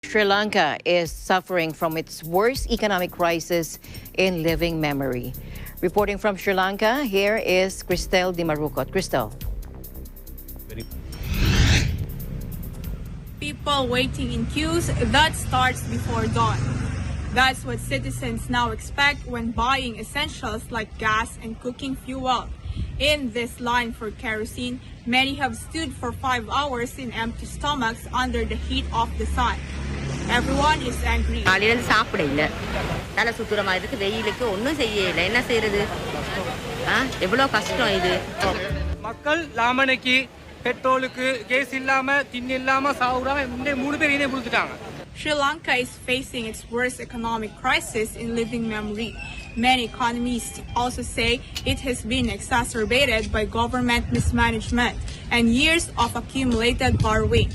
Sri Lanka is suffering from its worst economic crisis in living memory. Reporting from Sri Lanka, here is Cristel Di Marucot. Cristel. People waiting in queues that starts before dawn. That's what citizens now expect when buying essentials like gas and cooking fuel. In this line for kerosene, many have stood for 5 hours in empty stomachs under the heat of the sun. Everyone is angry. காலையில சாப்பிட இல்ல தலை சுத்துறமா இருக்கு வெயிலுக்கு ஒன்றும் செய்யல என்ன செய்யறது எவ்வளோ கஷ்டம் இது மக்கள் லாமனைக்கு பெட்ரோலுக்கு கேஸ் இல்லாம திண்ணி இல்லாம சாவுறாங்க இந்த 3 பேர் இனே புடிச்சிட்டாங்க Sri Lanka is facing its worst economic crisis in living memory. Many economists also say it has been exacerbated by government mismanagement and years of accumulated borrowing.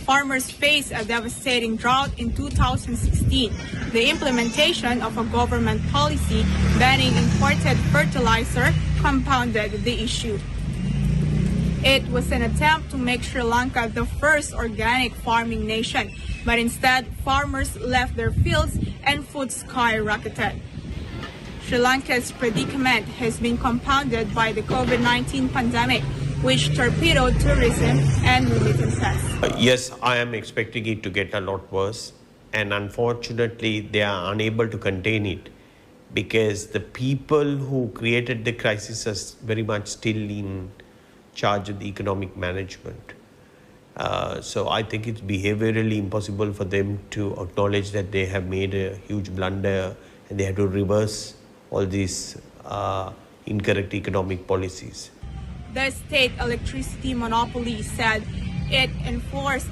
Farmers face a devastating drought in 2016. The implementation of a government policy banning imported fertilizer compounded the issue. It was an attempt to make Sri Lanka the first organic farming nation, but instead farmers left their fields and food skyrocketed. Sri Lanka's predicament has been compounded by the COVID-19 pandemic, which torpedoed tourism and remittances. Yes, I am expecting it to get a lot worse, and unfortunately they are unable to contain it because the people who created the crisis are very much still in charge of the economic management. So I think it's behaviorally impossible for them to acknowledge that they have made a huge blunder and they have to reverse all these incorrect economic policies. The state electricity monopoly said it enforced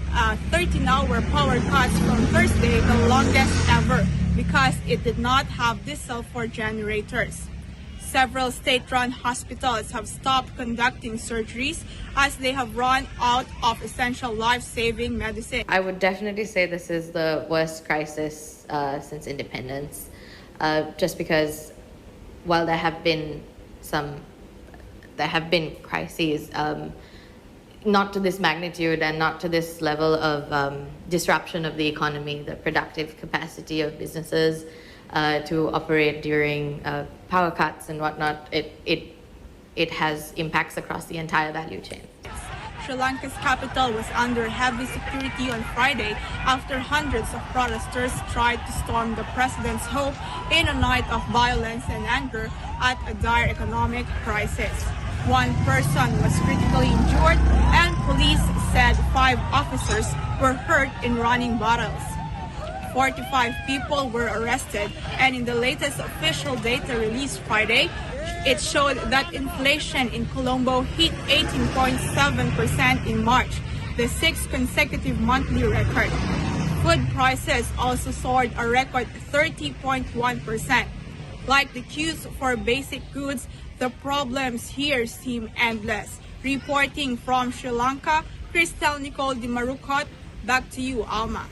13-hour power cuts from Thursday, the longest ever, because it did not have diesel for generators. Several state-run hospitals have stopped conducting surgeries as they have run out of essential life-saving medicine. I would definitely say this is the worst crisis since independence, just because while there have been crises, not to this magnitude and not to this level of disruption of the economy, the productive capacity of businesses to operate during power cuts and whatnot. It has impacts across the entire value chain. Sri Lanka's capital was under heavy security on Friday after hundreds of protesters tried to storm the president's home in a night of violence and anger at a dire economic crisis. One person was critically injured and police said 5 officers were hurt in running battles. 45 people were arrested, and in the latest official data released Friday, it showed that inflation in Colombo hit 18.7% in March, the 6th consecutive monthly record. Food prices also soared a record 30.1%. Like the queues for basic goods, the problems here seem endless. Reporting from Sri Lanka, Cristel Di Marucot, back to you, Alma.